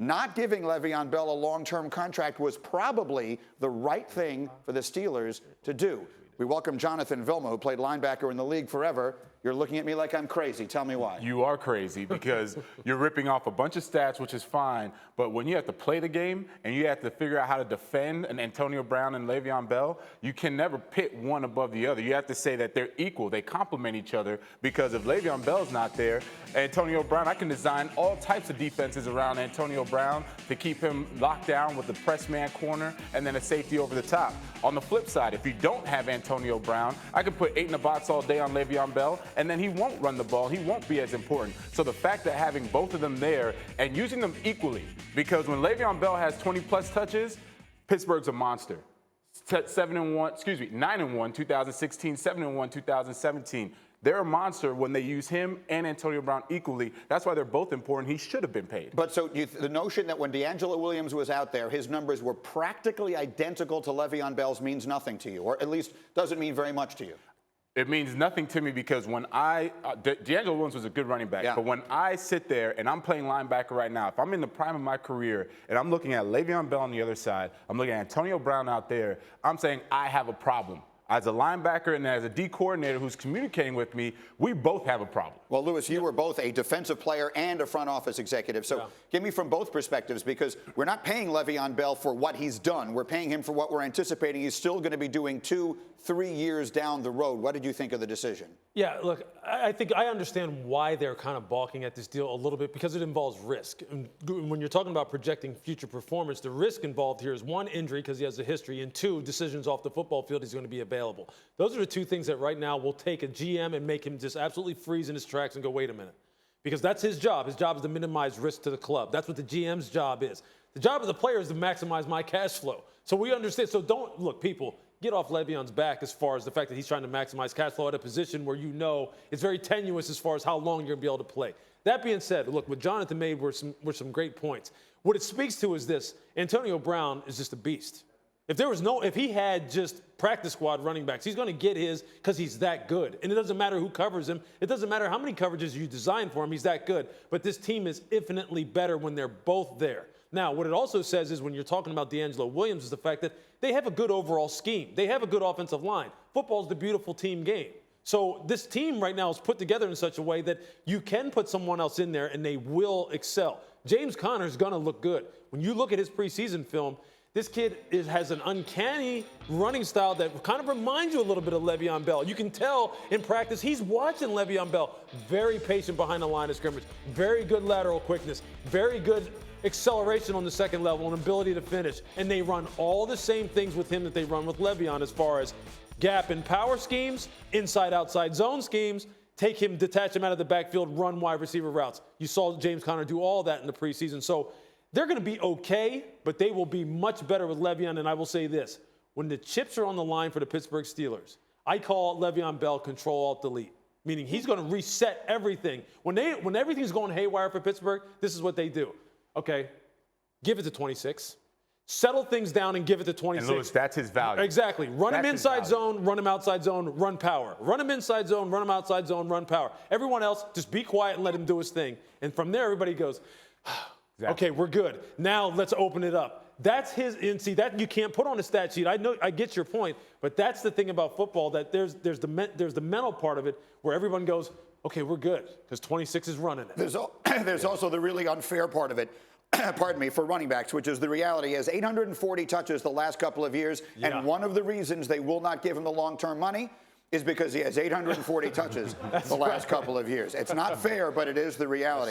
not giving Le'Veon Bell a long-term contract was probably the right thing for the Steelers to do. We welcome Jonathan Vilma, who played linebacker in the league forever. You're looking at me like I'm crazy. Tell me why. You are crazy because you're ripping off a bunch of stats, which is fine. But when you have to play the game and you have to figure out how to defend an Antonio Brown and Le'Veon Bell, you can never pit one above the other. You have to say that they're equal. They complement each other because if Le'Veon Bell's not there, Antonio Brown, I can design all types of defenses around Antonio Brown to keep him locked down with the press man corner and then a safety over the top. On the flip side, if you don't have Antonio Brown, I can put 8 in the box all day on Le'Veon Bell, and then he won't run the ball. He won't be as important. So the fact that having both of them there and using them equally, because when Le'Veon Bell has 20-plus touches, Pittsburgh's a monster. 9-1, 2016, 7-1, 2017. They're a monster when they use him and Antonio Brown equally. That's why they're both important. He should have been paid. But so the notion that when DeAngelo Williams was out there, his numbers were practically identical to Le'Veon Bell's means nothing to you, or at least doesn't mean very much to you. It means nothing to me because when DeAngelo Williams was a good running back, but when I sit there and I'm playing linebacker right now, if I'm in the prime of my career and I'm looking at Le'Veon Bell on the other side, I'm looking at Antonio Brown out there, I'm saying I have a problem. As a linebacker and as a D coordinator who's communicating with me, we both have a problem. Well, Louis, you were both a defensive player and a front office executive. So give me from both perspectives, because we're not paying Le'Veon Bell for what he's done. We're paying him for what we're anticipating he's still going to be doing 2-3 years down the road. What did you think of the decision? Yeah, look, I think I understand why they're kind of balking at this deal a little bit, because it involves risk. And when you're talking about projecting future performance, the risk involved here is 1, injury because he has a history, and 2, decisions off the football field he's going to be available. Those are the 2 things that right now will take a GM and make him just absolutely freeze in his tracks and go, wait a minute. Because that's his job. His job is to minimize risk to the club. That's what the GM's job is. The job of the player is to maximize my cash flow. So we understand. So don't, look, people, get off Le'Veon's back as far as the fact that he's trying to maximize cash flow at a position where you know it's very tenuous as far as how long you're going to be able to play. That being said, look, what Jonathan made were some great points. What it speaks to is this: Antonio Brown is just a beast. If he had just practice squad running backs, he's going to get his because he's that good. And it doesn't matter who covers him. It doesn't matter how many coverages you design for him. He's that good. But this team is infinitely better when they're both there. Now, what it also says is when you're talking about DeAngelo Williams is the fact that they have a good overall scheme. They have a good offensive line. Football's the beautiful team game. So this team right now is put together in such a way that you can put someone else in there and they will excel. James Conner is going to look good. When you look at his preseason film, this kid has an uncanny running style that kind of reminds you a little bit of Le'Veon Bell. You can tell in practice he's watching Le'Veon Bell. Very patient behind the line of scrimmage. Very good lateral quickness. Very good acceleration on the second level and ability to finish. And they run all the same things with him that they run with Le'Veon as far as gap and power schemes, inside-outside zone schemes, take him, detach him out of the backfield, run wide receiver routes. You saw James Conner do all that in the preseason. So they're going to be okay, but they will be much better with Le'Veon. And I will say this: when the chips are on the line for the Pittsburgh Steelers, I call Le'Veon Bell Control-Alt-Delete, meaning he's going to reset everything. When everything's going haywire for Pittsburgh, this is what they do. Okay, give it to 26. Settle things down and give it to 26. And Louis, that's his value. Exactly. Run him inside zone, run him outside zone, run power. Run him inside zone, run him outside zone, run power. Everyone else, just be quiet and let him do his thing. And from there, everybody goes, okay, we're good. Now let's open it up. That's his, and see, that you can't put on a stat sheet. I know, I get your point, but that's the thing about football, that there's the mental part of it where everyone goes, okay, we're good, because 26 is running it. There's also the really unfair part of it, pardon me, for running backs, which is the reality. He has 840 touches the last couple of years, and one of the reasons they will not give him the long-term money is because he has 840 touches the last couple of years. It's not fair, but it is the reality.